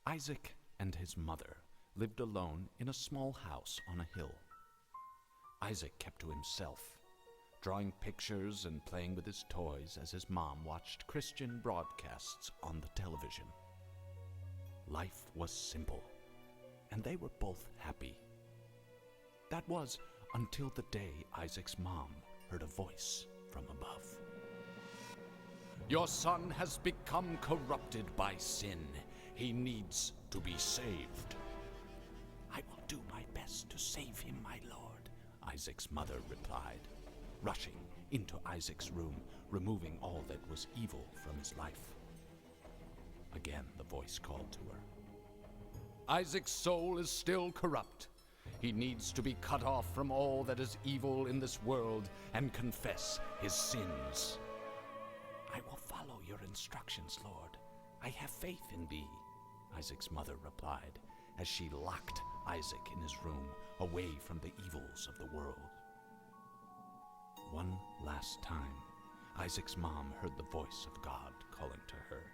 Isaac and his mother lived alone in a small house on a hill. Isaac kept to himself, drawing pictures and playing with his toys as his mom watched Christian broadcasts on the television. Life was simple, and they were both happy. That was until the day Isaac's mom heard a voice from above. "Your son has become corrupted by sin. He needs to be saved." "I will do my best to save him, my lord," Isaac's mother replied, rushing into Isaac's room, removing all that was evil from his life. Again, the voice called to her. "Isaac's soul is still corrupt. He needs to be cut off from all that is evil in this world and confess his sins." "I will follow your instructions, Lord. I have faith in thee," Isaac's mother replied, as she locked Isaac in his room, away from the evils of the world. One last time, Isaac's mom heard the voice of God calling to her.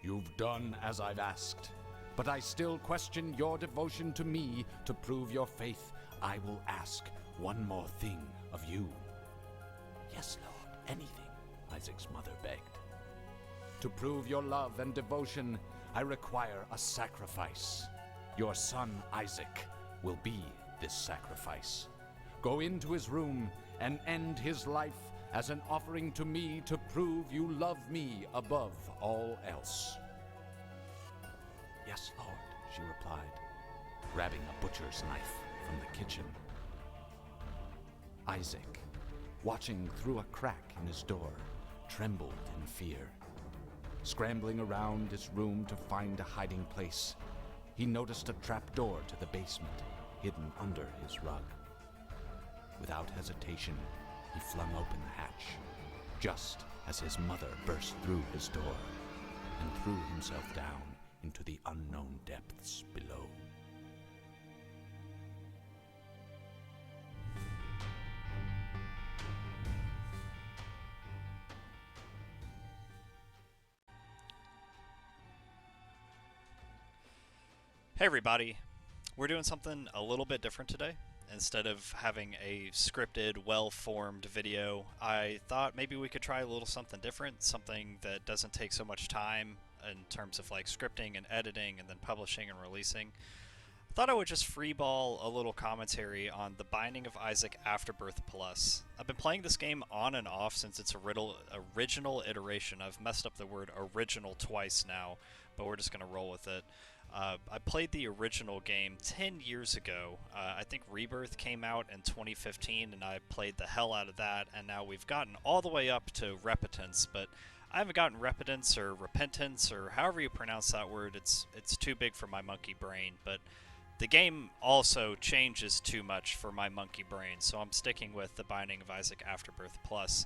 "You've done as I've asked, but I still question your devotion to me. To prove your faith, I will ask one more thing of you." "Yes, Lord, anything," Isaac's mother begged. "To prove your love and devotion, I require a sacrifice. Your son Isaac will be this sacrifice. Go into his room and end his life as an offering to me to prove you love me above all else." "Yes, Lord," she replied, grabbing a butcher's knife from the kitchen. Isaac, watching through a crack in his door, trembled in fear. Scrambling around his room to find a hiding place, he noticed a trapdoor to the basement hidden under his rug. Without hesitation, he flung open the hatch, just as his mother burst through his door and threw himself down into the unknown depths below. Hey everybody, we're doing something a little bit different today. Instead of having a scripted, well-formed video, I thought maybe we could try a little something different, something that doesn't take so much time in terms of like scripting and editing and then publishing and releasing. I thought I would just freeball a little commentary on The Binding of Isaac Afterbirth Plus. I've been playing this game on and off since its original iteration. I've messed up the word original twice now, but we're just going to roll with it. I played the original game 10 years ago. I think Rebirth came out in 2015, and I played the hell out of that, and now we've gotten all the way up to Repentance, but I haven't gotten Repentance or Repentance, or however you pronounce that word. It's too big for my monkey brain, but the game also changes too much for my monkey brain, so I'm sticking with The Binding of Isaac Afterbirth Plus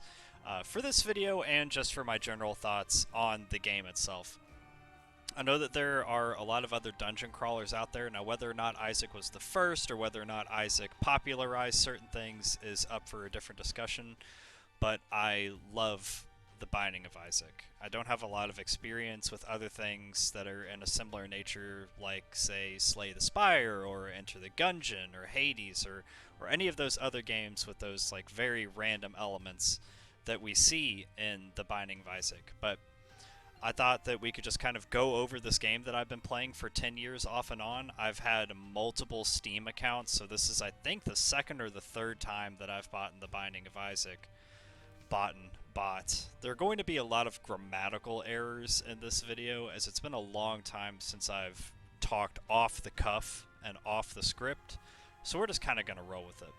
for this video and just for my general thoughts on the game itself. I know that there are a lot of other dungeon crawlers out there. Now, whether or not Isaac was the first or whether or not Isaac popularized certain things is up for a different discussion, but I love The Binding of Isaac. I don't have a lot of experience with other things that are in a similar nature, like, say, Slay the Spire or Enter the Gungeon or Hades or any of those other games with those like very random elements that we see in The Binding of Isaac. But I thought that we could just kind of go over this game that I've been playing for 10 years off and on. I've had multiple Steam accounts, so this is, I think, the second or the third time that I've bought The Binding of Isaac. Bought. There are going to be a lot of grammatical errors in this video, as it's been a long time since I've talked off the cuff and off the script, so we're just kind of going to roll with it.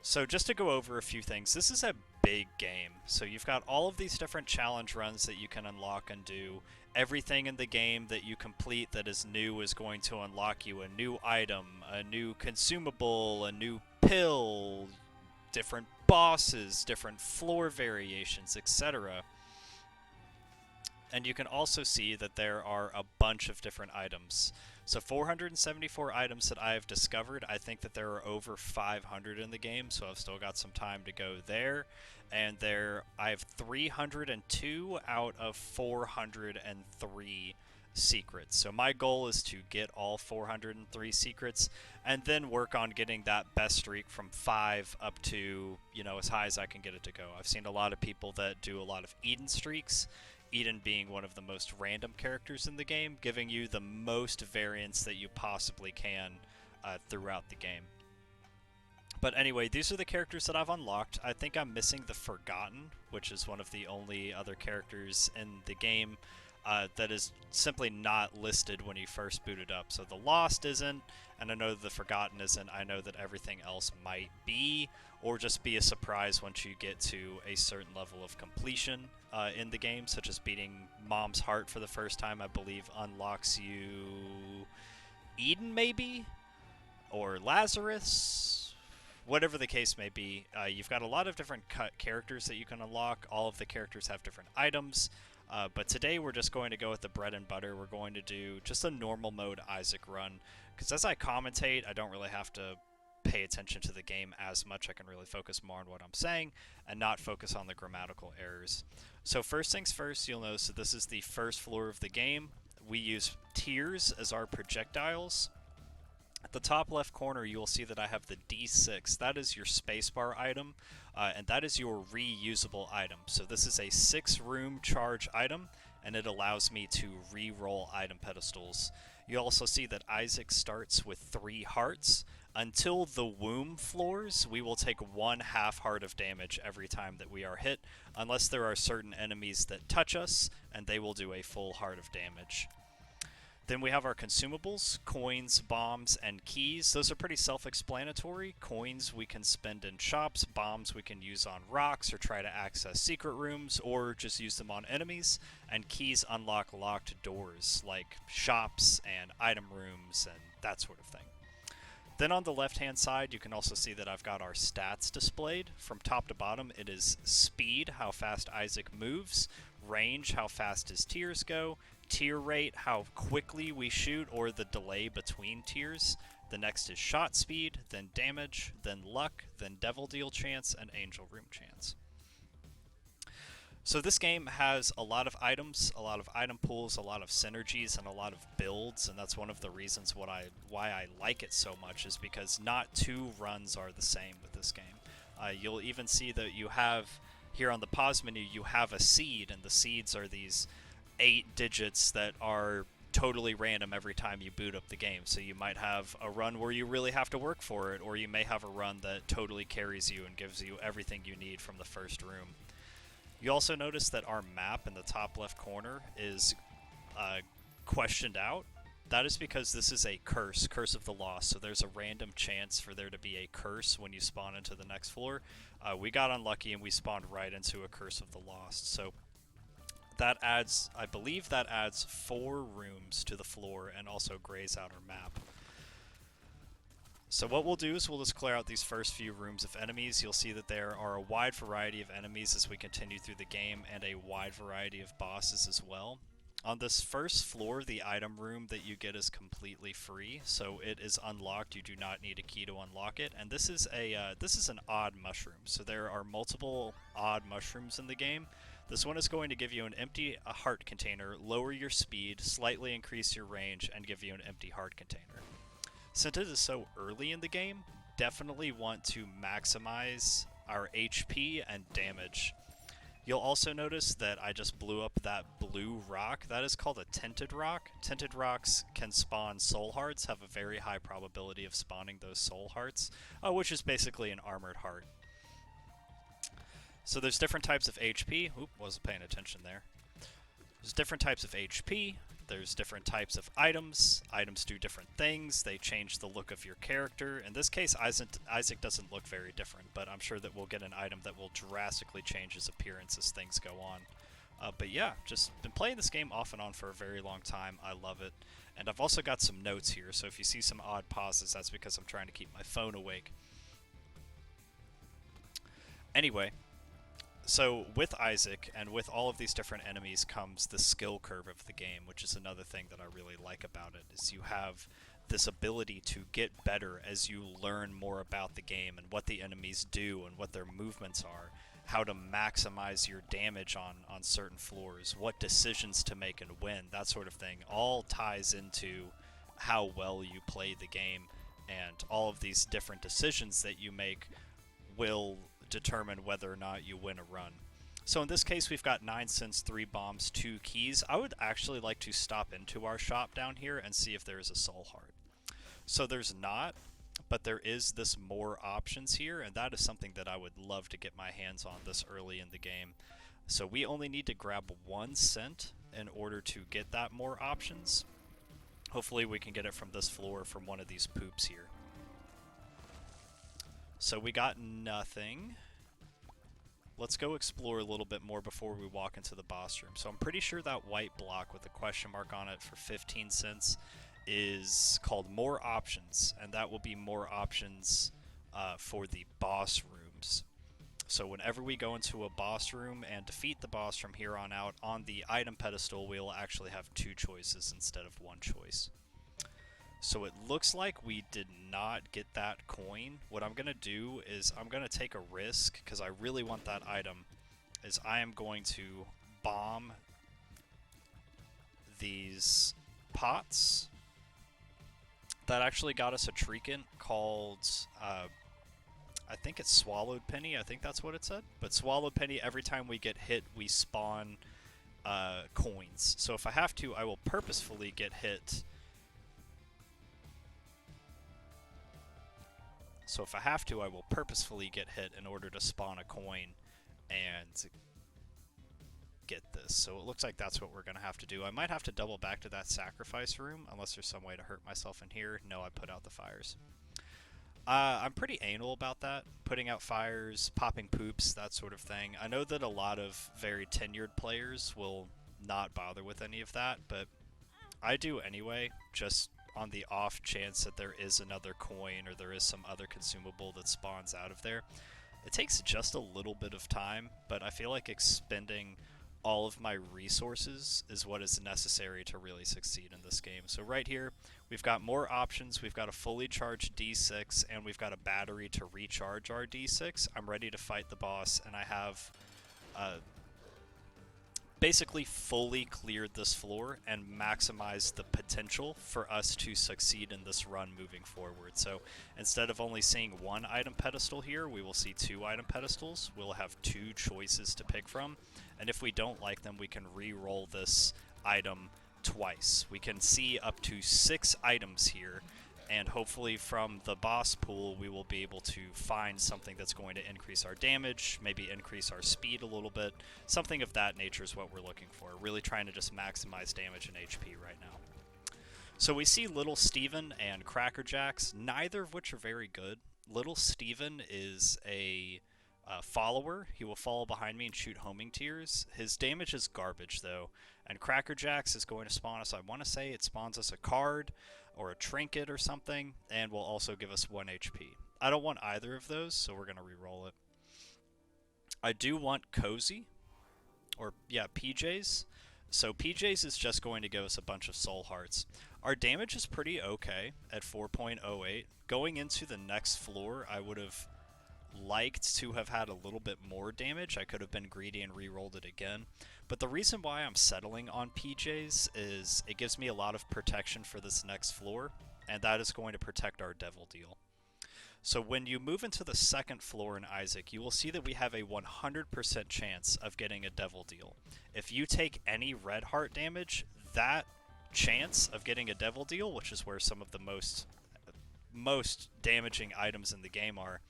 So just to go over a few things, this is a big game. So you've got all of these different challenge runs that you can unlock and do. Everything in the game that you complete that is new is going to unlock you a new item, a new consumable, a new pill, different bosses, different floor variations, etc. And you can also see that there are a bunch of different items. So 474 items that I've discovered. I think that there are over 500 in the game, so I've still got some time to go there. And I have 302 out of 403 secrets. So my goal is to get all 403 secrets and then work on getting that best streak from 5 up to, as high as I can get it to go. I've seen a lot of people that do a lot of Eden streaks, Eden being one of the most random characters in the game, giving you the most variance that you possibly can throughout the game. But anyway, these are the characters that I've unlocked. I think I'm missing the Forgotten, which is one of the only other characters in the game that is simply not listed when you first boot it up. So the Lost isn't, and I know the Forgotten isn't. I know that everything else might be, or just be a surprise once you get to a certain level of completion in the game, such as beating Mom's Heart for the first time, I believe unlocks you Eden, maybe? Or Lazarus? Whatever the case may be, you've got a lot of different characters that you can unlock. All of the characters have different items. But today we're just going to go with the bread and butter. We're going to do just a normal mode Isaac run, because as I commentate, I don't really have to pay attention to the game as much. I can really focus more on what I'm saying and not focus on the grammatical errors. So first things first, you'll notice that this is the first floor of the game. We use tiers as our projectiles. At the top left corner, you will see that I have the D6. That is your spacebar item, and that is your reusable item. So this is a 6-room charge item, and it allows me to re-roll item pedestals. You also see that Isaac starts with 3 hearts. Until the womb floors, we will take 1 half heart of damage every time that we are hit, unless there are certain enemies that touch us, and they will do a full heart of damage. Then we have our consumables, coins, bombs, and keys. Those are pretty self-explanatory. Coins we can spend in shops, bombs we can use on rocks or try to access secret rooms or just use them on enemies, and keys unlock locked doors like shops and item rooms and that sort of thing. Then on the left-hand side, you can also see that I've got our stats displayed. From top to bottom, it is speed, how fast Isaac moves, range, how fast his tiers go, tier rate, how quickly we shoot or the delay between tiers. The next is shot speed, then damage, then luck, then devil deal chance, and angel room chance. So this game has a lot of items, a lot of item pools, a lot of synergies, and a lot of builds, and that's one of the reasons why I like it so much, is because not 2 runs are the same with this game. You'll even see that you have, here on the pause menu, you have a seed, and the seeds are these 8 digits that are totally random every time you boot up the game. So you might have a run where you really have to work for it, or you may have a run that totally carries you and gives you everything you need from the first room. You also notice that our map in the top left corner is questioned out. That is because this is a curse of the lost, so there's a random chance for there to be a curse when you spawn into the next floor. We got unlucky and we spawned right into a curse of the lost, so that adds, I believe that adds 4 rooms to the floor and also grays out our map. So what we'll do is we'll just clear out these first few rooms of enemies. You'll see that there are a wide variety of enemies as we continue through the game, and a wide variety of bosses as well. On this first floor, the item room that you get is completely free, so it is unlocked. You do not need a key to unlock it, and this is an odd mushroom. So there are multiple odd mushrooms in the game. This one is going to give you an empty heart container, lower your speed, slightly increase your range, and give you an empty heart container. Since it is so early in the game, definitely want to maximize our HP and damage. You'll also notice that I just blew up that blue rock. That is called a tinted rock. Tinted rocks can spawn soul hearts, have a very high probability of spawning those soul hearts, which is basically an armored heart. So there's different types of HP. Oop, wasn't paying attention there. There's different types of HP. There's different types of items. Items do different things. They change the look of your character. In this case, Isaac doesn't look very different, but I'm sure that we'll get an item that will drastically change his appearance as things go on. But yeah, just been playing this game off and on for a very long time. I love it. And I've also got some notes here, so if you see some odd pauses, that's because I'm trying to keep my phone awake. Anyway, so with Isaac and with all of these different enemies comes the skill curve of the game, which is another thing that I really like about it, is you have this ability to get better as you learn more about the game and what the enemies do and what their movements are. how to maximize your damage on certain floors, what decisions to make and when, that sort of thing, all ties into how well you play the game, and all of these different decisions that you make will determine whether or not you win a run. So in this case, we've got 9 cents, 3 bombs, 2 keys. I would actually like to stop into our shop down here and see if there is a soul heart. So there's not, but there is this more options here, and that is something that I would love to get my hands on this early in the game. So we only need to grab 1 cent in order to get that more options. Hopefully we can get it from this floor, from one of these poops here. So we got nothing. Let's go explore a little bit more before we walk into the boss room. So I'm pretty sure that white block with the question mark on it for 15 cents is called More Options, and that will be more options for the boss rooms. So whenever we go into a boss room and defeat the boss from here on out, on the item pedestal we will actually have 2 choices instead of 1 choice. So it looks like we did not get that coin. What I'm going to do is I'm going to take a risk, because I really want that item, is I am going to bomb these pots. That actually got us a trinket called, I think it's Swallowed Penny, I think that's what it said. But Swallowed Penny, every time we get hit, we spawn coins. So if I have to, I will purposefully get hit. So if I have to, I will purposefully get hit in order to spawn a coin and get this. So it looks like that's what we're going to have to do. I might have to double back to that sacrifice room, unless there's some way to hurt myself in here. No, I put out the fires. I'm pretty anal about that, putting out fires, popping poops, that sort of thing. I know that a lot of very tenured players will not bother with any of that, but I do anyway, just on the off chance that there is another coin or there is some other consumable that spawns out of there. It takes just a little bit of time, but I feel like expending all of my resources is what is necessary to really succeed in this game. So right here, we've got more options, we've got a fully charged D6, and we've got a battery to recharge our D6. I'm ready to fight the boss, and I have basically fully cleared this floor and maximized the potential for us to succeed in this run moving forward. So instead of only seeing 1 item pedestal here, we will see 2 item pedestals. We'll have 2 choices to pick from, and if we don't like them, we can re-roll this item twice. We can see up to 6 items here, and hopefully from the boss pool we will be able to find something that's going to increase our damage, maybe increase our speed a little bit. Something of that nature is what we're looking for. Really trying to just maximize damage and HP right now. So we see Little Steven and Cracker Jacks, neither of which are very good. Little Steven is a follower. He will follow behind me and shoot homing tears. His damage is garbage though. And Cracker Jacks is going to spawn us, I want to say it spawns us a card or a trinket or something, and will also give us 1 HP. I don't want either of those, so we're going to re-roll it. I do want Cozy, or yeah, PJs. So PJs is just going to give us a bunch of soul hearts. Our damage is pretty okay at 4.08. Going into the next floor, I would have liked to have had a little bit more damage. I could have been greedy and re-rolled it again. But the reason why I'm settling on PJs is it gives me a lot of protection for this next floor, and that is going to protect our devil deal. So when you move into the second floor in Isaac, you will see that we have a 100% chance of getting a devil deal. If you take any red heart damage, that chance of getting a devil deal, which is where some of the most damaging items in the game are,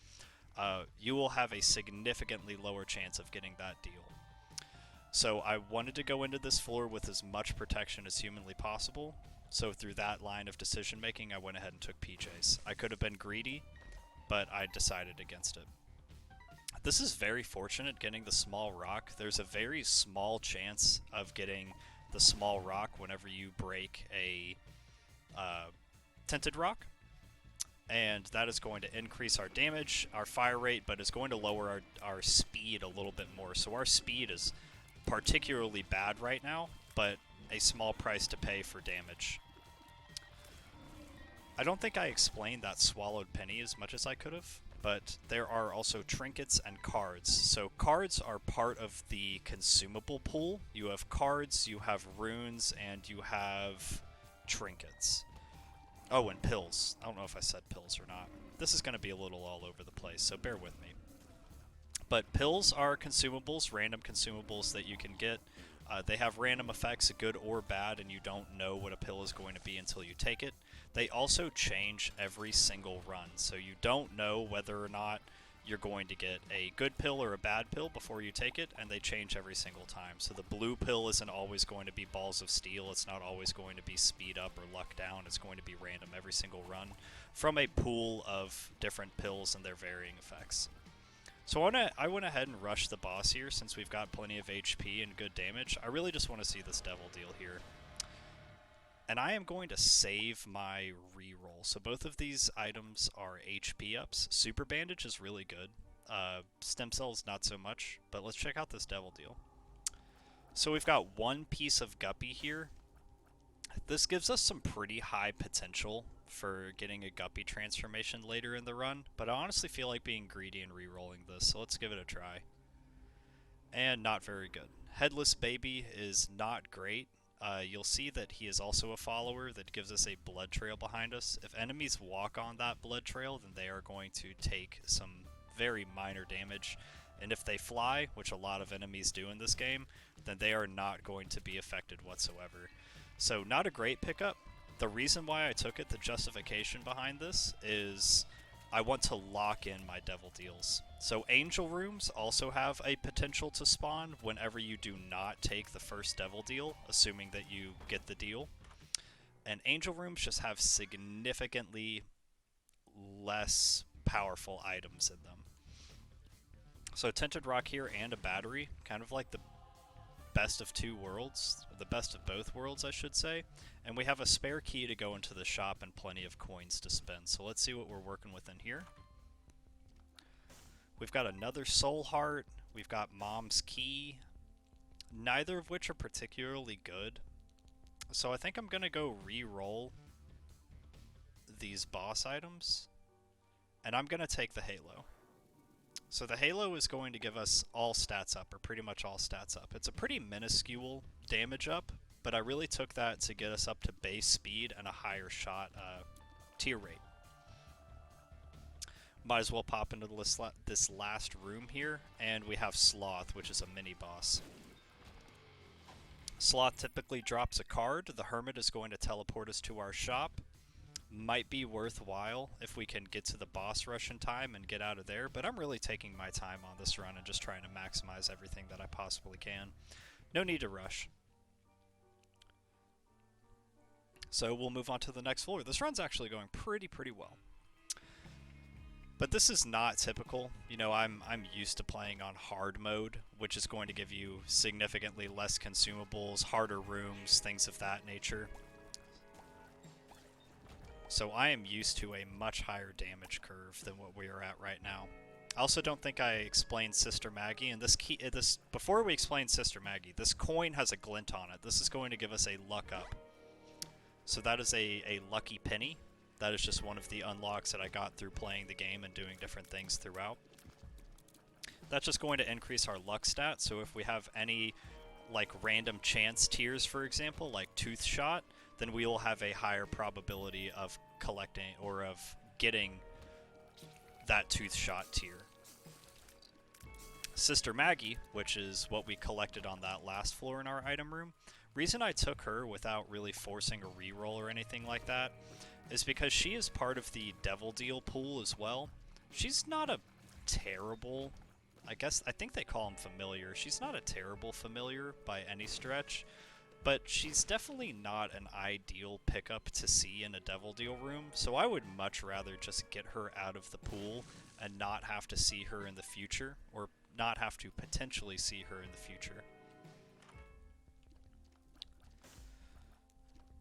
you will have a significantly lower chance of getting that deal. So I wanted to go into this floor with as much protection as humanly possible. So through that line of decision making, I went ahead and took PJs. I could have been greedy, but I decided against it. This is very fortunate getting the small rock. There's a very small chance of getting the small rock whenever you break a tinted rock. And that is going to increase our damage, our fire rate, but is going to lower our speed a little bit more. So our speed is particularly bad right now, but a small price to pay for damage. I don't think I explained that Swallowed Penny as much as I could have. but there are also trinkets and cards. So cards are part of the consumable pool. You have cards, you have runes, and you have trinkets. Oh, and pills. I don't know if I said pills or not. This is going to be a little all over the place, so bear with me. But pills are consumables, random consumables that you can get. They have random effects, good or bad, and you don't know what a pill is going to be until you take it. They also change every single run, so you don't know whether or not you're going to get a good pill or a bad pill before you take it, and they change every single time. So the blue pill isn't always going to be balls of steel, it's not always going to be speed up or luck down, it's going to be random every single run from a pool of different pills and their varying effects. So I went ahead and rushed the boss here since we've got plenty of HP and good damage. I really just want to see this devil deal here. And I am going to save my reroll. So both of these items are HP ups. Super Bandage is really good. Stem Cells not so much, but let's check out this devil deal. So we've got one piece of Guppy here. This gives us some pretty high potential for getting a Guppy transformation later in the run, but I honestly feel like being greedy and re-rolling this, so let's give it a try. And not very good. Headless Baby is not great. You'll see that he is also a follower that gives us a blood trail behind us. If enemies walk on that blood trail, then they are going to take some very minor damage. And if they fly, which a lot of enemies do in this game, then they are not going to be affected whatsoever. So not a great pickup. The reason why I took it, the justification behind this, is I want to lock in my devil deals. So angel rooms also have a potential to spawn whenever you do not take the first devil deal, assuming that you get the deal. And angel rooms just have significantly less powerful items in them. So tinted rock here and a battery, kind of like the best of two worlds, the best of both worlds I should say, and we have a spare key to go into the shop and plenty of coins to spend. So let's see what we're working with in here. We've got another soul heart, we've got mom's key, neither of which are particularly good. So I think I'm gonna go re-roll these boss items, and I'm gonna take the halo. So the halo is going to give us all stats up, or pretty much all stats up. It's a pretty minuscule damage up, but I really took that to get us up to base speed and a higher shot tier rate. Might as well pop into this last room here, and we have Sloth, which is a mini boss. Sloth typically drops a card. The Hermit is going to teleport us to our shop. Might be worthwhile if we can get to the boss rush in time and get out of there, but I'm really taking my time on this run and just trying to maximize everything that I possibly can. No need to rush. So we'll move on to the next floor. This run's actually going pretty well. But this is not typical. You know, I'm used to playing on hard mode, which is going to give you significantly less consumables, harder rooms, things of that nature. So I am used to a much higher damage curve than what we are at right now. I also don't think I explained Sister Maggie, and before we explain Sister Maggie, this coin has a glint on it. This is going to give us a luck up. So that is a lucky penny. That is just one of the unlocks that I got through playing the game and doing different things throughout. That's just going to increase our luck stat, so if we have any like random chance tiers, for example, like Tooth Shot, then we will have a higher probability of collecting or of getting that Tooth Shot tier. Sister Maggie, which is what we collected on that last floor in our item room, reason I took her without really forcing a reroll or anything like that is because she is part of the Devil Deal pool as well. She's not a terrible, I think they call him familiar. She's not a terrible familiar by any stretch, but she's definitely not an ideal pickup to see in a Devil Deal room, so I would much rather just get her out of the pool and not have to see her in the future, or not have to potentially see her in the future.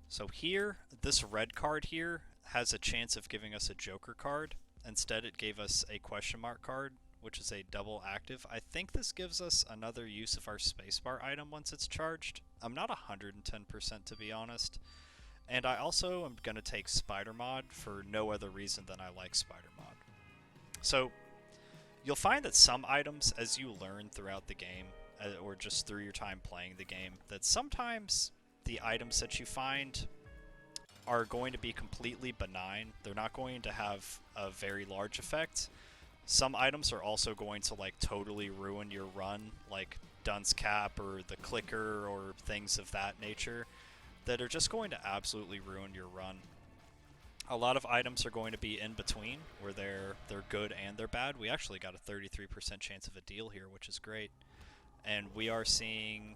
So here, this red card here has a chance of giving us a Joker card. Instead it gave us a question mark card, which is a double active. I think this gives us another use of our spacebar item once it's charged. I'm not 110% to be honest. And I also am going to take Spider Mod for no other reason than I like Spider Mod. So you'll find that some items, as you learn throughout the game, or just through your time playing the game, that sometimes the items that you find are going to be completely benign. They're not going to have a very large effect. Some items are also going to like totally ruin your run, like Dunce Cap or the Clicker or things of that nature, that are just going to absolutely ruin your run. A lot of items are going to be in between, where they're good and they're bad. We actually got a 33% chance of a deal here, which is great. And we are seeing...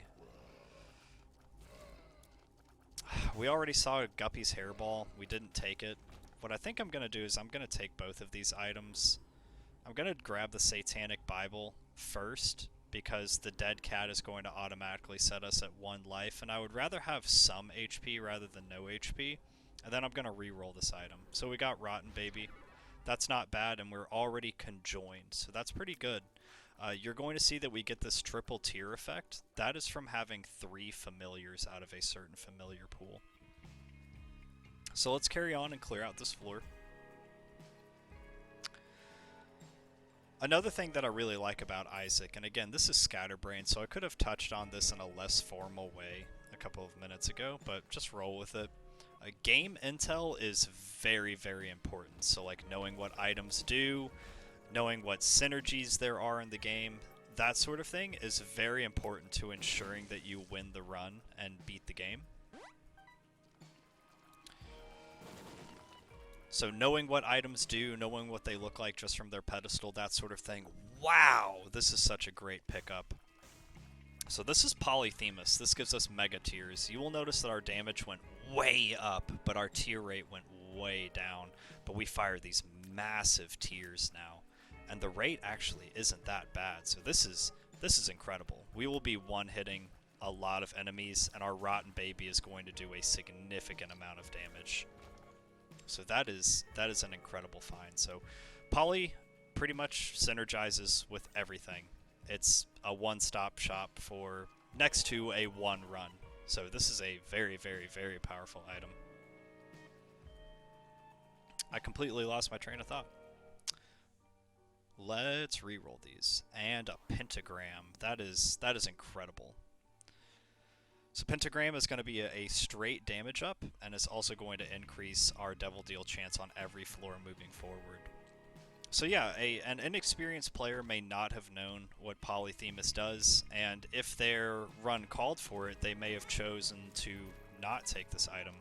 We already saw Guppy's Hairball. We didn't take it. What I think I'm going to do is I'm going to take both of these items. I'm going to grab the Satanic Bible first, because the Dead Cat is going to automatically set us at 1 life, and I would rather have some HP rather than no HP. And then I'm going to re-roll this item. So we got Rotten Baby. That's not bad, and we're already conjoined, so that's pretty good. You're going to see that we get this triple tier effect. That is from having 3 familiars out of a certain familiar pool. So let's carry on and clear out this floor. Another thing that I really like about Isaac, and again, this is Scatterbrain, so I could have touched on this in a less formal way a couple of minutes ago, but just roll with it. Game intel is very, very important. So like knowing what items do, knowing what synergies there are in the game, that sort of thing is very important to ensuring that you win the run and beat the game. So knowing what items do, knowing what they look like just from their pedestal, that sort of thing. Wow, this is such a great pickup. So this is Polyphemus. This gives us mega tiers. You will notice that our damage went way up, but our tier rate went way down. But we fire these massive tiers now, and the rate actually isn't that bad. So this is incredible. We will be one-hitting a lot of enemies, and our Rotten Baby is going to do a significant amount of damage. So that is an incredible find. So Poly pretty much synergizes with everything. It's a one-stop shop for next to a 1 run. So this is a very, very, very powerful item. I completely lost my train of thought. Let's re-roll these. And a pentagram. That is incredible. So pentagram is going to be a straight damage up, and it's also going to increase our Devil Deal chance on every floor moving forward. So yeah, an inexperienced player may not have known what Polyphemus does, and if their run called for it, they may have chosen to not take this item.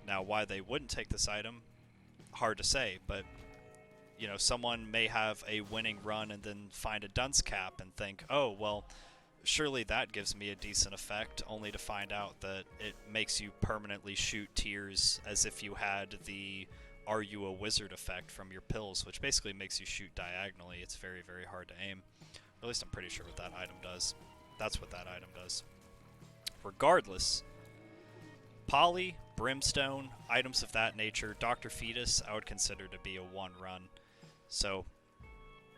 Now, why they wouldn't take this item, hard to say, but you know, someone may have a winning run and then find a dunce cap and think, oh, well, surely that gives me a decent effect, only to find out that it makes you permanently shoot tiers as if you had the Are You a Wizard effect from your pills, which basically makes you shoot diagonally. It's very, very hard to aim. Or at least I'm pretty sure what that item does. That's what that item does. Regardless, Poly, Brimstone, items of that nature, Dr. Fetus, I would consider to be a 1 run. So,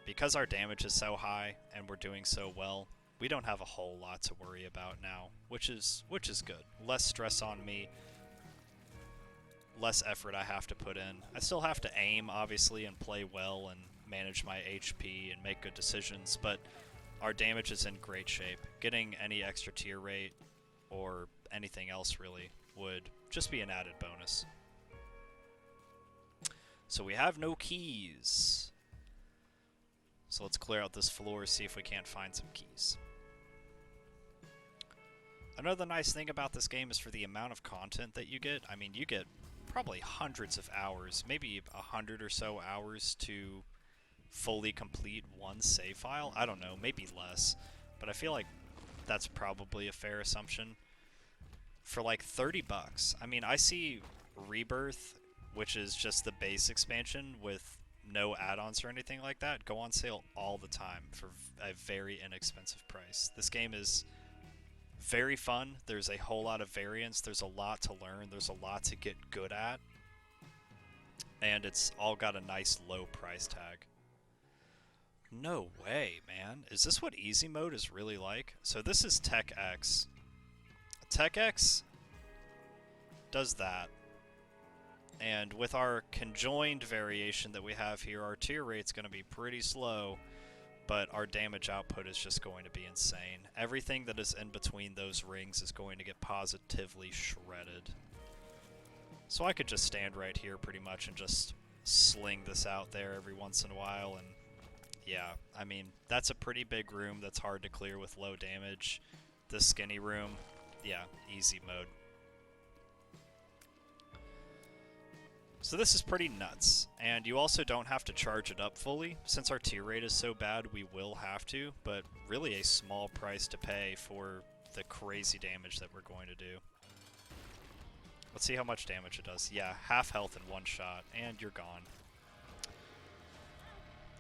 because our damage is so high and we're doing so well, we don't have a whole lot to worry about now, which is good. Less stress on me. Less effort I have to put in. I still have to aim, obviously, and play well and manage my HP and make good decisions, but our damage is in great shape. Getting any extra tier rate or anything else really would just be an added bonus. So we have no keys. So let's clear out this floor, see if we can't find some keys. Another nice thing about this game is for the amount of content that you get. I mean, you get probably hundreds of hours, maybe 100 or so hours to fully complete one save file. I don't know, maybe less, but I feel like that's probably a fair assumption. For like 30 bucks. I mean, I see Rebirth, which is just the base expansion with no add-ons or anything like that, go on sale all the time for a very inexpensive price. This game is very fun. There's a whole lot of variance. There's a lot to learn. There's a lot to get good at. And it's all got a nice low price tag. No way, man. Is this what easy mode is really like? So this is Tech X. Tech X does that. And with our conjoined variation that we have here, our tier rate's going to be pretty slow, but our damage output is just going to be insane. Everything that is in between those rings is going to get positively shredded. So I could just stand right here pretty much and just sling this out there every once in a while, and yeah, I mean, that's a pretty big room that's hard to clear with low damage. This skinny room, yeah, easy mode. So this is pretty nuts, and you also don't have to charge it up fully. Since our tier rate is so bad, we will have to, but really a small price to pay for the crazy damage that we're going to do. Let's see how much damage it does. Yeah, half health in one shot, and you're gone.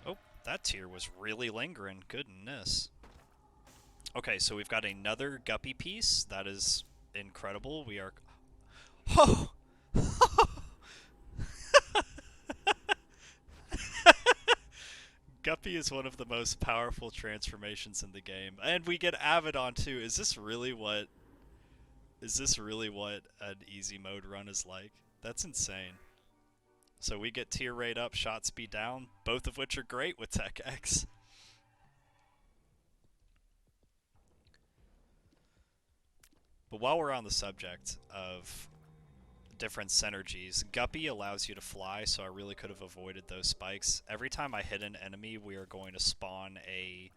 Oh, that tier was really lingering. Goodness. Okay, so we've got another guppy piece. That is incredible. We are... Oh! Guppy is one of the most powerful transformations in the game, and we get Abaddon too. Is this really what an easy mode run is like? That's insane. So we get tier rate up, shot speed down, both of which are great with Tech X. But while we're on the subject of different synergies, Guppy allows you to fly, so I really could have avoided those spikes. Every time I hit an enemy, we are going to spawn a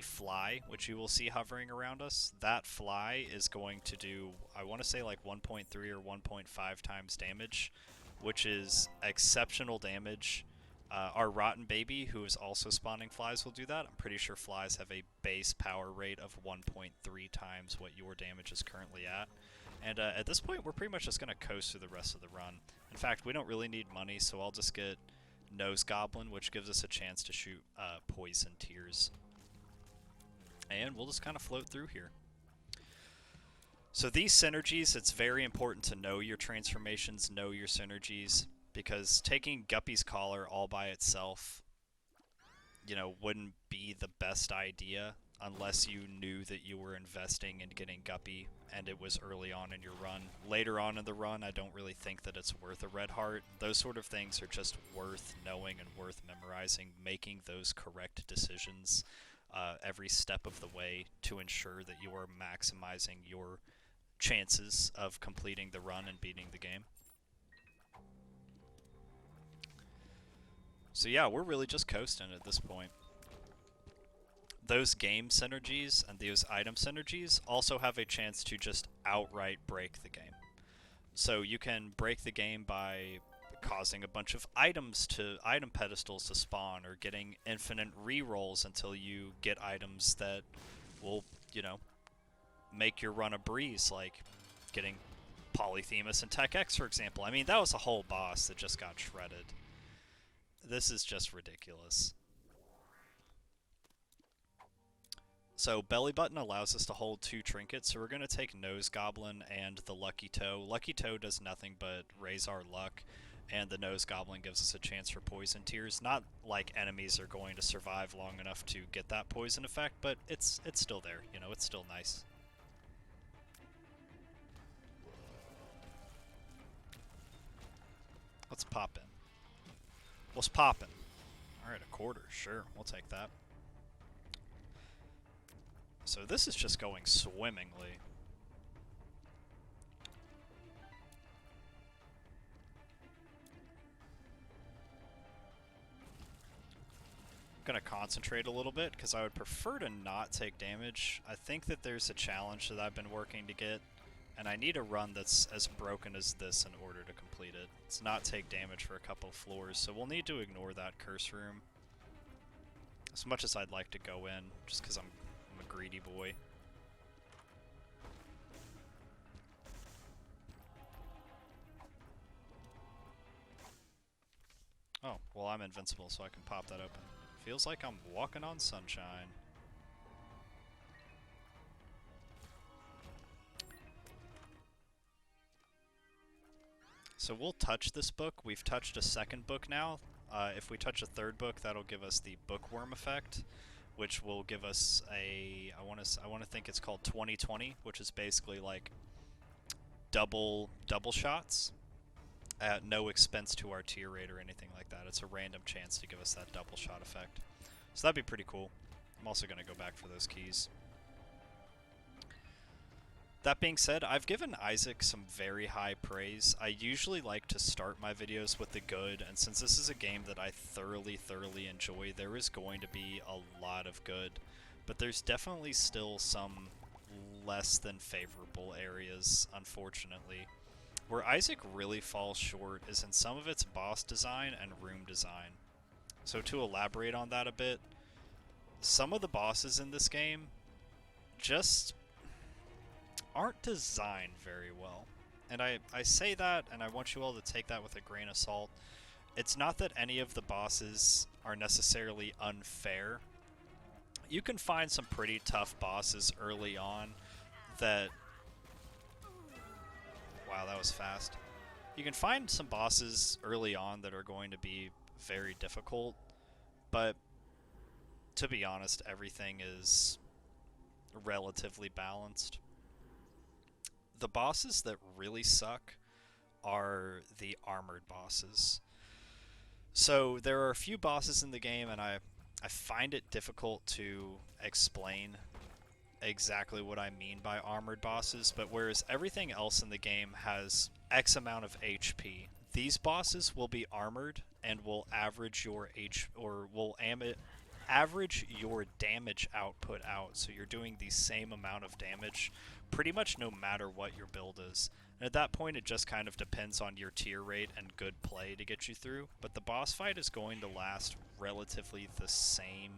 fly, which you will see hovering around us. That fly is going to do, I want to say like 1.3 or 1.5 times damage, which is exceptional damage. Our Rotten Baby, who is also spawning flies, will do that. I'm pretty sure flies have a base power rate of 1.3 times what your damage is currently at. And at this point, we're pretty much just going to coast through the rest of the run. In fact, we don't really need money, so I'll just get Nose Goblin, which gives us a chance to shoot Poison Tears. And we'll just kind of float through here. So these synergies, it's very important to know your transformations, know your synergies, because taking Guppy's Collar all by itself, you know, wouldn't be the best idea unless you knew that you were investing in getting Guppy and it was early on in your run. Later on in the run, I don't really think that it's worth a red heart. Those sort of things are just worth knowing and worth memorizing, making those correct decisions every step of the way to ensure that you are maximizing your chances of completing the run and beating the game. So yeah, we're really just coasting at this point. Those game synergies and those item synergies also have a chance to just outright break the game. So you can break the game by causing a bunch of item pedestals to spawn, or getting infinite rerolls until you get items that will, you know, make your run a breeze, like getting Polyphemus and Tech X, for example. I mean, that was a whole boss that just got shredded. This is just ridiculous. So Belly Button allows us to hold 2 trinkets, so we're going to take Nose Goblin and the Lucky Toe. Lucky Toe does nothing but raise our luck, and the Nose Goblin gives us a chance for Poison Tears. Not like enemies are going to survive long enough to get that poison effect, but it's still there, you know, it's still nice. Let's pop in. What's poppin'? Alright, a quarter, sure, we'll take that. So this is just going swimmingly. I'm gonna concentrate a little bit because I would prefer to not take damage. I think that there's a challenge that I've been working to get, and I need a run that's as broken as this in order to complete it. It's not take damage for a couple of floors, so we'll need to ignore that curse room. As much as I'd like to go in, just because I'm a greedy boy. Oh, well, I'm invincible, so I can pop that open. Feels like I'm walking on sunshine. So we'll touch this book. We've touched a second book now. If we touch a third book, that'll give us the bookworm effect, which will give us a, I want to think it's called 20/20, which is basically like double shots. at no expense to our tier rate or anything like that. It's a random chance to give us that double shot effect. So that'd be pretty cool. I'm also going to go back for those keys. That being said, I've given Isaac some very high praise. I usually like to start my videos with the good, and since this is a game that I thoroughly enjoy, there is going to be a lot of good. But there's definitely still some less than favorable areas, unfortunately. Where Isaac really falls short is in some of its boss design and room design. So to elaborate on that a bit, some of the bosses in this game just aren't designed very well. And I say that, and I want you all to take that with a grain of salt. It's not that any of the bosses are necessarily unfair. You can find some pretty tough bosses early on that... Wow, that was fast. You can find some bosses early on that are going to be very difficult, but to be honest, everything is relatively balanced. The bosses that really suck are the armored bosses. So there are a few bosses in the game, and I find it difficult to explain exactly what I mean by armored bosses, but whereas everything else in the game has X amount of HP, these bosses will be armored and will average your average your damage output out, so you're doing the same amount of damage pretty much no matter what your build is. And at that point it just kind of depends on your tier rate and good play to get you through, but the boss fight is going to last relatively the same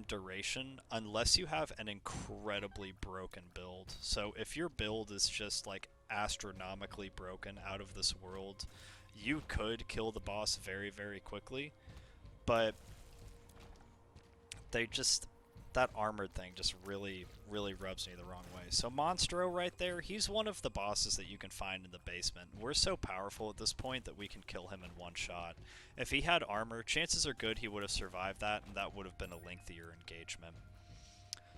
duration unless you have an incredibly broken build. So if your build is just like astronomically broken, out of this world, you could kill the boss very quickly, but that armored thing just really rubs me the wrong way. So Monstro right there, he's one of the bosses that you can find in the basement. We're so powerful at this point that we can kill him in one shot. If he had armor, chances are good he would have survived that, and that would have been a lengthier engagement.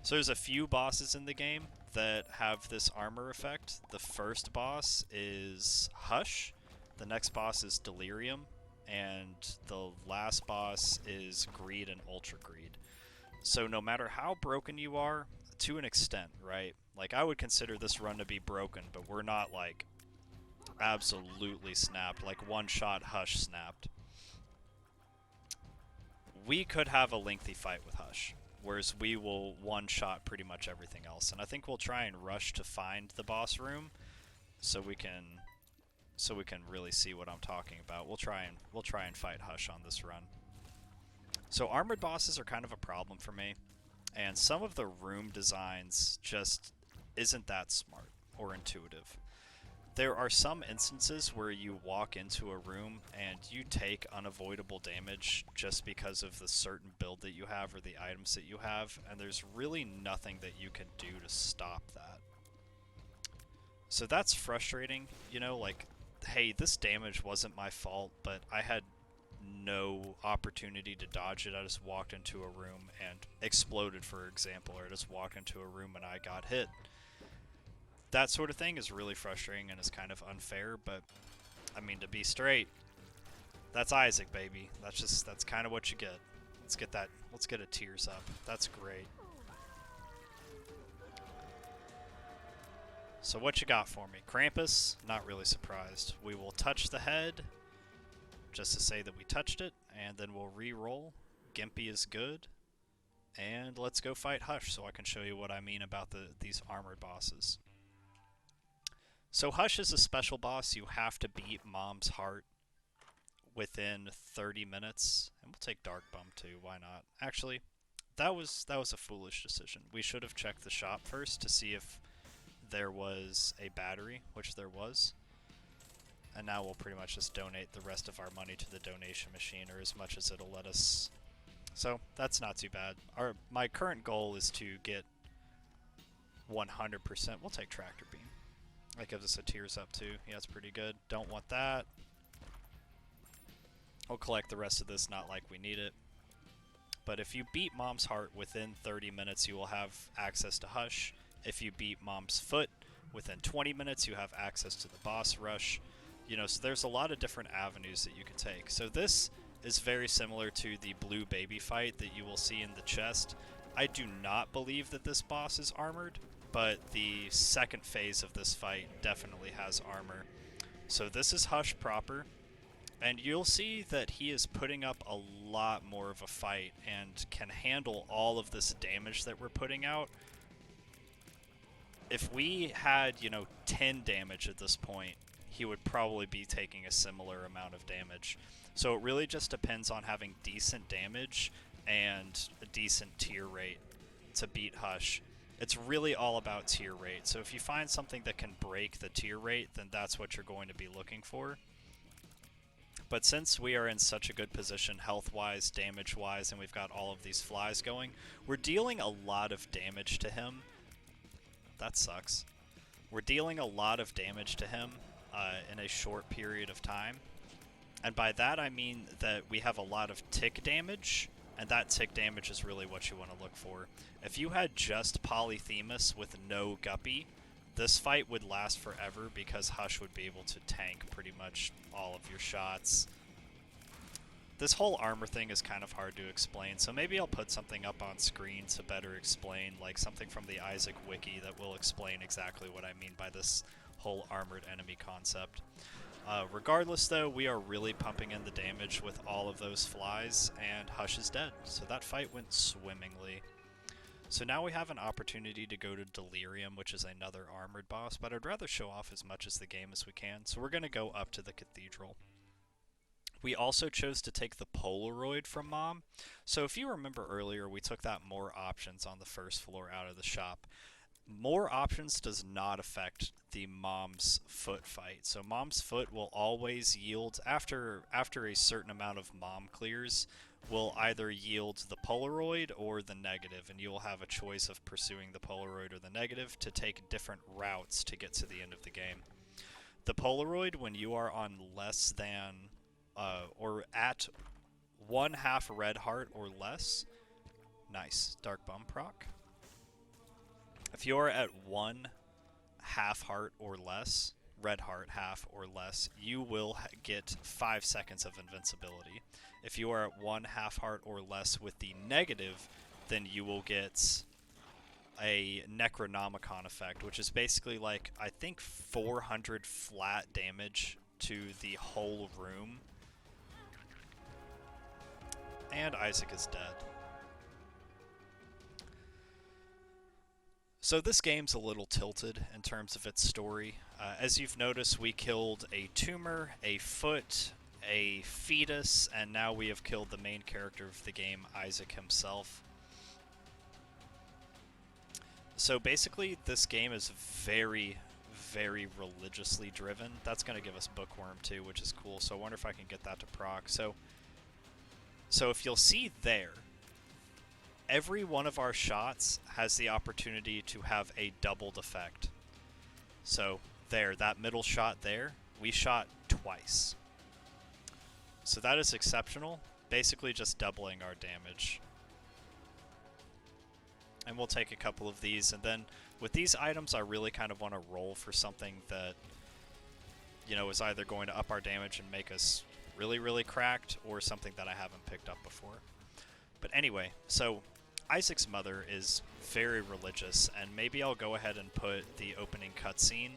So there's a few bosses in the game that have this armor effect. The first boss is Hush, the next boss is Delirium, and the last boss is Greed and Ultra Greed. So no matter how broken you are, to an extent, right? Like, I would consider this run to be broken, but we're not, like, absolutely snapped, like one-shot Hush snapped. We could have a lengthy fight with Hush, whereas we will one-shot pretty much everything else. And I think we'll try and rush to find the boss room so we can really see what I'm talking about. We'll try and fight Hush on this run. So armored bosses are kind of a problem for me, and some of the room designs just isn't that smart or intuitive. There are some instances where you walk into a room and you take unavoidable damage just because of the certain build that you have or the items that you have, and there's really nothing that you can do to stop that. So that's frustrating, you know, like, hey, this damage wasn't my fault, but I had no opportunity to dodge it. I just walked into a room and exploded, for example, or I just walked into a room and I got hit. That sort of thing is really frustrating and is kind of unfair, but I mean, to be straight, that's Isaac, baby. That's kind of what you get. Let's get a tears up. That's great. So what you got for me? Krampus? Not really surprised. We will touch the head just to say that we touched it, and then we'll re-roll. Gimpy is good. And let's go fight Hush so I can show you what I mean about these armored bosses. So Hush is a special boss. You have to beat Mom's Heart within 30 minutes. And we'll take Dark Bum too, why not? Actually, that was a foolish decision. We should have checked the shop first to see if there was a battery, which there was. And now we'll pretty much just donate the rest of our money to the donation machine, or as much as it'll let us. So that's not too bad. My current goal is to get 100%. We'll take Tractor Beam. That gives us a tears up too. Yeah, that's pretty good. Don't want that. We'll collect the rest of this, not like we need it. But if you beat Mom's Heart within 30 minutes, you will have access to Hush. If you beat Mom's Foot within 20 minutes, you have access to the boss rush. You know, so there's a lot of different avenues that you can take. So this is very similar to the blue baby fight that you will see in the chest. I do not believe that this boss is armored, but the second phase of this fight definitely has armor. So this is Hush proper, and you'll see that he is putting up a lot more of a fight and can handle all of this damage that we're putting out. If we had, you know, 10 damage at this point, he would probably be taking a similar amount of damage. So it really just depends on having decent damage and a decent tier rate to beat Hush. It's really all about tier rate. So if you find something that can break the tier rate, then that's what you're going to be looking for. But since we are in such a good position health-wise, damage-wise, and we've got all of these flies going, we're dealing a lot of damage to him. That sucks. We're dealing a lot of damage to him in a short period of time. And by that I mean that we have a lot of tick damage, and that tick damage is really what you want to look for. If you had just Polyphemus with no Guppy, this fight would last forever because Hush would be able to tank pretty much all of your shots. This whole armor thing is kind of hard to explain, so maybe I'll put something up on screen to better explain, like something from the Isaac wiki that will explain exactly what I mean by this whole armored enemy concept. Regardless though, we are really pumping in the damage with all of those flies, and Hush is dead, so that fight went swimmingly. So now we have an opportunity to go to Delirium, which is another armored boss, but I'd rather show off as much as the game as we can, so we're going to go up to the Cathedral. We also chose to take the Polaroid from Mom. So if you remember earlier, we took that more options on the first floor out of the shop. More options does not affect the Mom's Foot fight. So Mom's Foot will always yield, after a certain amount of Mom clears, will either yield the Polaroid or the negative, and you will have a choice of pursuing the Polaroid or the negative to take different routes to get to the end of the game. The Polaroid, when you are on less than, or at 1/2 red heart or less, nice, Dark Bum proc. If you are at 1/2 heart or less, red heart half or less, you will get 5 seconds of invincibility. If you are at 1/2 heart or less with the negative, then you will get a Necronomicon effect, which is basically like, I think 400 flat damage to the whole room. And Isaac is dead. So this game's a little tilted in terms of its story. As you've noticed, we killed a tumor, a foot, a fetus, and now we have killed the main character of the game, Isaac himself. So basically, this game is very, very religiously driven. That's going to give us Bookworm too, which is cool, so I wonder if I can get that to proc. So if you'll see there, every one of our shots has the opportunity to have a doubled effect. So there, that middle shot there, we shot twice. So that is exceptional, basically just doubling our damage. And we'll take a couple of these, and then with these items I really kind of want to roll for something that, you know, is either going to up our damage and make us really, really cracked, or something that I haven't picked up before. But anyway, so Isaac's mother is very religious, and maybe I'll go ahead and put the opening cutscene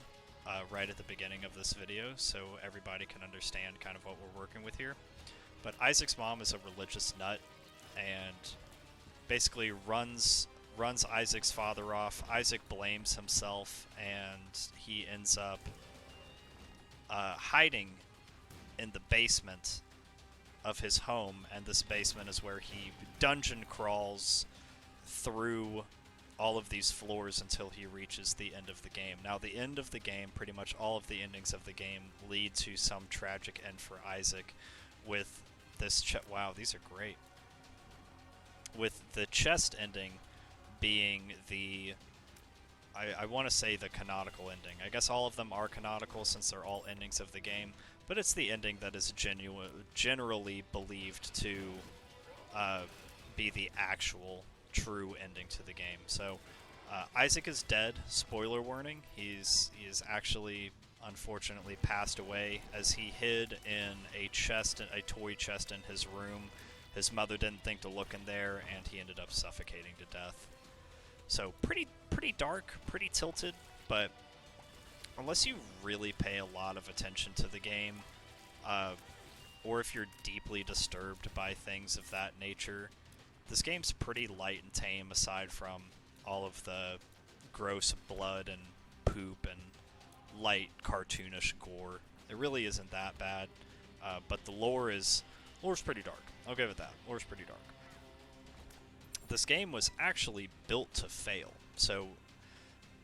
right at the beginning of this video so everybody can understand kind of what we're working with here. But Isaac's mom is a religious nut and basically runs Isaac's father off. Isaac blames himself, and he ends up hiding in the basement of his home, and this basement is where he dungeon crawls through all of these floors until he reaches the end of the game. Now, the end of the game, pretty much all of the endings of the game lead to some tragic end for Isaac, with this wow, these are great. With the chest ending being the, I want to say the canonical ending. I guess all of them are canonical since they're all endings of the game, but it's the ending that is generally believed to be the actual true ending to the game. So Isaac is dead. Spoiler warning. He is actually unfortunately passed away as he hid in a toy chest in his room. His mother didn't think to look in there, and he ended up suffocating to death. So pretty dark, pretty tilted, but unless you really pay a lot of attention to the game, or if you're deeply disturbed by things of that nature, this game's pretty light and tame aside from all of the gross blood and poop and light cartoonish gore. It really isn't that bad, but the lore's pretty dark. I'll give it that. Lore's pretty dark. This game was actually built to fail. So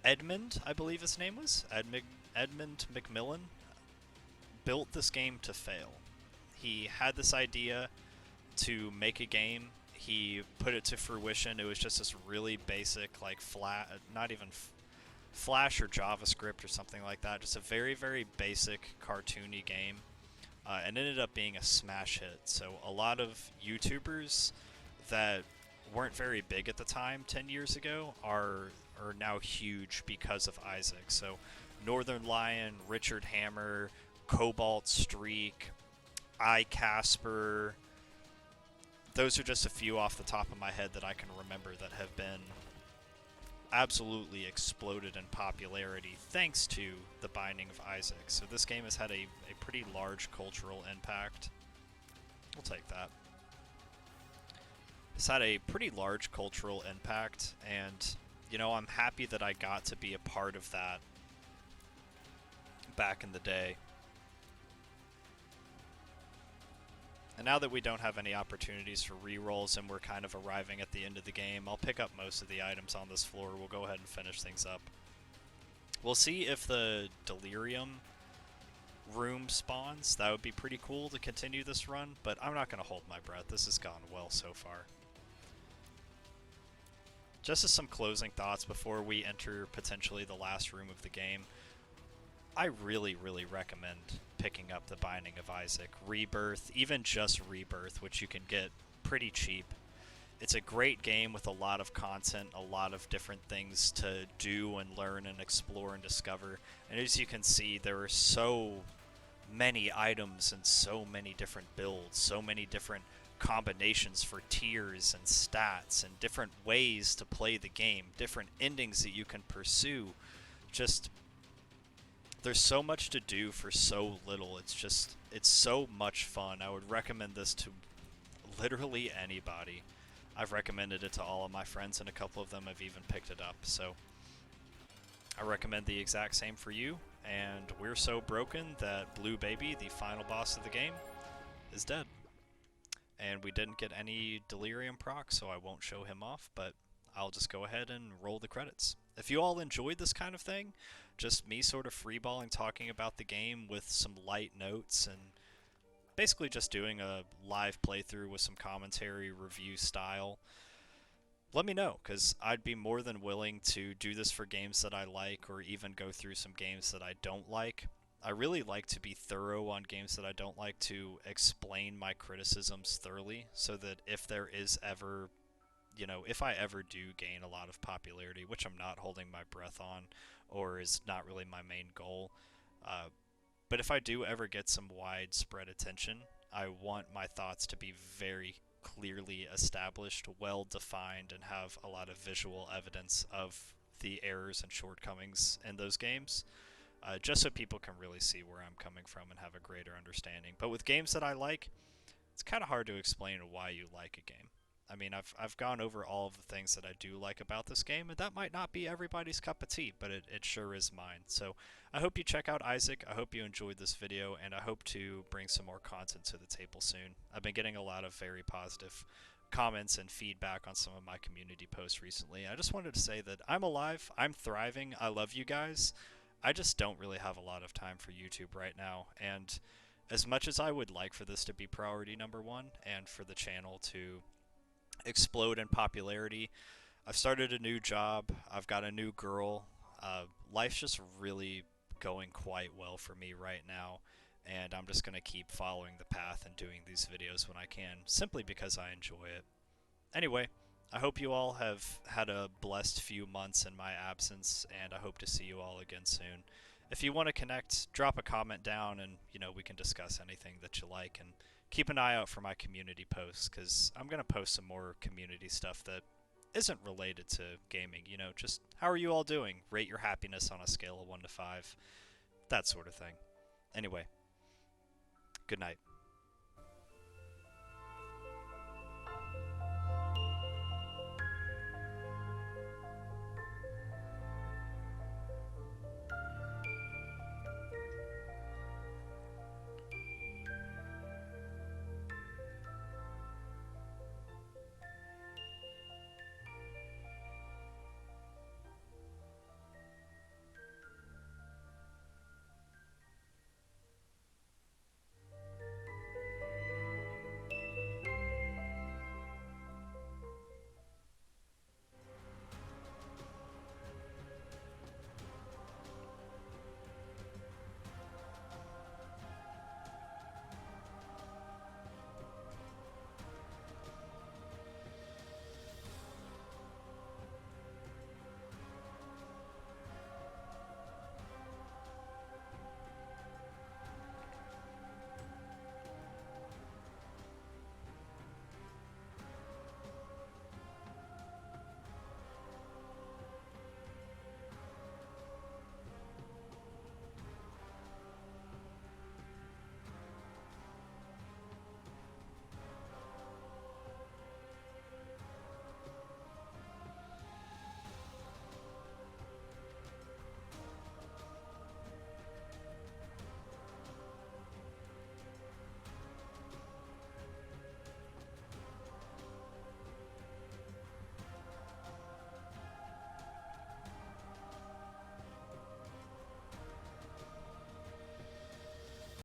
Edmund, I believe his name was, Edmund McMillen, built this game to fail. He had this idea to make a game. He put it to fruition. It was just this really basic, like not even Flash or JavaScript or something like that. Just a very, very basic cartoony game. And ended up being a smash hit. So a lot of YouTubers that weren't very big at the time 10 years ago are now huge because of Isaac. So Northern Lion, Richard Hammer, Cobalt Streak, iCasper. Those are just a few off the top of my head that I can remember that have been absolutely exploded in popularity thanks to The Binding of Isaac. So this game has had a pretty large cultural impact. We'll take that. It's had a pretty large cultural impact, and you know, I'm happy that I got to be a part of that back in the day. And now that we don't have any opportunities for rerolls and we're kind of arriving at the end of the game, I'll pick up most of the items on this floor. We'll go ahead and finish things up. We'll see if the Delirium room spawns. That would be pretty cool to continue this run, but I'm not going to hold my breath. This has gone well so far. Just as some closing thoughts before we enter potentially the last room of the game, I really, really recommend picking up The Binding of Isaac. Rebirth, even just Rebirth, which you can get pretty cheap. It's a great game with a lot of content, a lot of different things to do and learn and explore and discover. And as you can see, there are so many items and so many different builds, so many different combinations for tiers and stats and different ways to play the game, different endings that you can pursue. Just there's so much to do for so little. It's so much fun. I would recommend this to literally anybody. I've recommended it to all of my friends, and a couple of them have even picked it up. So I recommend the exact same for you. And we're so broken that Blue Baby, the final boss of the game, is dead. And we didn't get any Delirium proc, so I won't show him off, but I'll just go ahead and roll the credits. If you all enjoyed this kind of thing, just me sort of freeballing, talking about the game with some light notes, and basically just doing a live playthrough with some commentary review style, let me know, because I'd be more than willing to do this for games that I like, or even go through some games that I don't like. I really like to be thorough on games that I don't like, to explain my criticisms thoroughly, so that if there is ever, you know, if I ever do gain a lot of popularity, which I'm not holding my breath on, or is not really my main goal, but if I do ever get some widespread attention, I want my thoughts to be very clearly established, well defined, and have a lot of visual evidence of the errors and shortcomings in those games. Just so people can really see where I'm coming from and have a greater understanding. But with games that I like, it's kind of hard to explain why you like a game. I mean, I've gone over all of the things that I do like about this game, and that might not be everybody's cup of tea, but it sure is mine. So I hope you check out Isaac. I hope you enjoyed this video, and I hope to bring some more content to the table soon. I've been getting a lot of very positive comments and feedback on some of my community posts recently. I just wanted to say that I'm alive, I'm thriving, I love you guys. I just don't really have a lot of time for YouTube right now, and as much as I would like for this to be priority number one and for the channel to explode in popularity, I've started a new job, I've got a new girl, life's just really going quite well for me right now, and I'm just going to keep following the path and doing these videos when I can, simply because I enjoy it. Anyway, I hope you all have had a blessed few months in my absence, and I hope to see you all again soon. if you want to connect, drop a comment down, and we can discuss anything that you like. And keep an eye out for my community posts, because I'm gonna post some more community stuff that isn't related to gaming. Just how are you all doing? Rate your happiness on a scale of 1 to 5, that sort of thing. Anyway, good night.